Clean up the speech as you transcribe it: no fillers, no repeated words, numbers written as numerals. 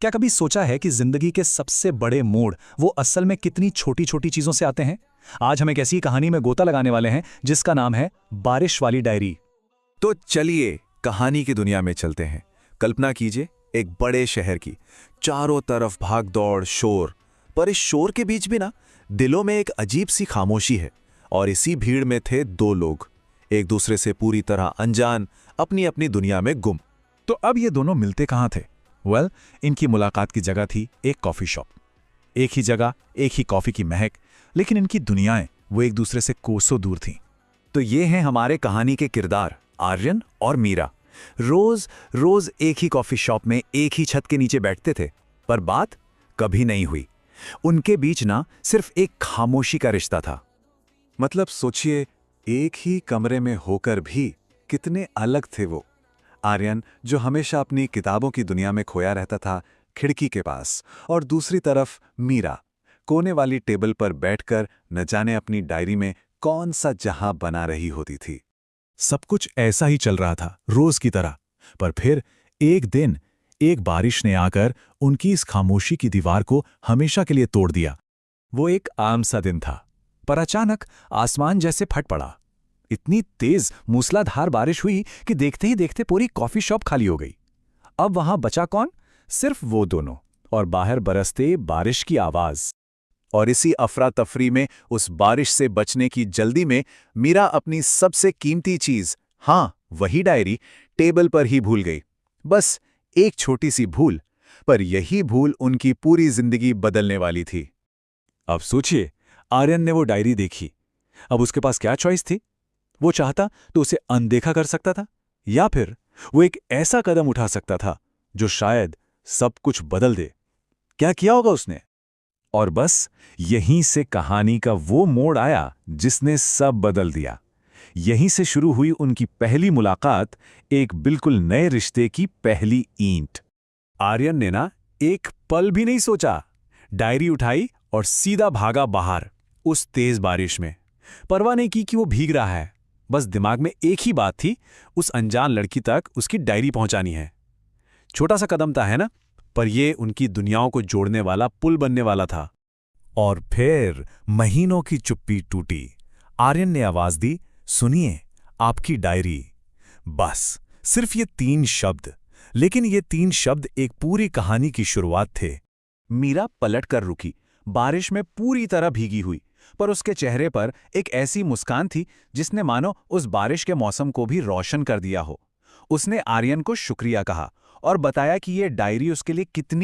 क्या कभी सोचा है कि जिंदगी के सबसे बड़े मोड़ वो असल में कितनी छोटी छोटी चीजों से आते हैं? आज हम एक ऐसी कहानी में गोता लगाने वाले हैं जिसका नाम है बारिश वाली डायरी। तो चलिए कहानी की दुनिया में चलते हैं। कल्पना कीजिए एक बड़े शहर की, चारों तरफ भागदौड़ शोर, पर इस शोर के बीच भी ना दिलों में एक अजीब सी खामोशी है। और इसी भीड़ में थे दो लोग, एक दूसरे से पूरी तरह अनजान, अपनी अपनी दुनिया में गुम। तो अब ये दोनों मिलते कहाँ थे? इनकी मुलाकात की जगह थी एक कॉफी शॉप। एक ही जगह, एक ही कॉफी की महक, लेकिन इनकी दुनियाएं वो एक दूसरे से कोसों दूर थीं। तो ये हैं हमारे कहानी के किरदार, आर्यन और मीरा। रोज रोज एक ही कॉफी शॉप में एक ही छत के नीचे बैठते थे, पर बात कभी नहीं हुई। उनके बीच ना सिर्फ एक खामोशी का रिश्ता था। मतलब सोचिए, एक ही कमरे में होकर भी कितने अलग थे वो। आर्यन जो हमेशा अपनी किताबों की दुनिया में खोया रहता था खिड़की के पास, और दूसरी तरफ मीरा कोने वाली टेबल पर बैठकर न जाने अपनी डायरी में कौन सा जहां बना रही होती थी। सब कुछ ऐसा ही चल रहा था रोज की तरह, पर फिर एक दिन एक बारिश ने आकर उनकी इस खामोशी की दीवार को हमेशा के लिए तोड़ दिया। वो एक आम सा दिन था, पर अचानक आसमान जैसे फट पड़ा। इतनी तेज मूसलाधार बारिश हुई कि देखते ही देखते पूरी कॉफी शॉप खाली हो गई। अब वहां बचा कौन? सिर्फ वो दोनों, और बाहर बरसते बारिश की आवाज। और इसी अफरा तफरी में, उस बारिश से बचने की जल्दी में, मीरा अपनी सबसे कीमती चीज, हाँ वही डायरी, टेबल पर ही भूल गई। बस एक छोटी सी भूल, पर यही भूल उनकी पूरी जिंदगी बदलने वाली थी। अब सोचिए, आर्यन ने वो डायरी देखी। अब उसके पास क्या चॉइस थी? वो चाहता तो उसे अनदेखा कर सकता था, या फिर वो एक ऐसा कदम उठा सकता था जो शायद सब कुछ बदल दे। क्या किया होगा उसने? और बस यहीं से कहानी का वो मोड़ आया जिसने सब बदल दिया। यहीं से शुरू हुई उनकी पहली मुलाकात, एक बिल्कुल नए रिश्ते की पहली ईंट। आर्यन ने ना एक पल भी नहीं सोचा, डायरी उठाई और सीधा भागा बाहर उस तेज बारिश में। परवाह नहीं की कि वो भीग रहा है, बस दिमाग में एक ही बात थी, उस अनजान लड़की तक उसकी डायरी पहुंचानी है। छोटा सा कदम था, है ना? पर ये उनकी दुनियाओं को जोड़ने वाला पुल बनने वाला था। और फिर महीनों की चुप्पी टूटी। आर्यन ने आवाज दी, सुनिए, आपकी डायरी। बस सिर्फ ये 3 शब्द, लेकिन ये 3 शब्द एक पूरी कहानी की शुरुआत थे। मीरा पलट कर रुकी, बारिश में पूरी तरह भीगी हुई, पर उसके चेहरे पर एक ऐसी मुस्कान थी जिसने मानो उस बारिश के मौसम को भी रोशन कर दिया हो। उसने आर्यन को शुक्रिया कहा और बताया कि ये डायरी उसके लिए कितनी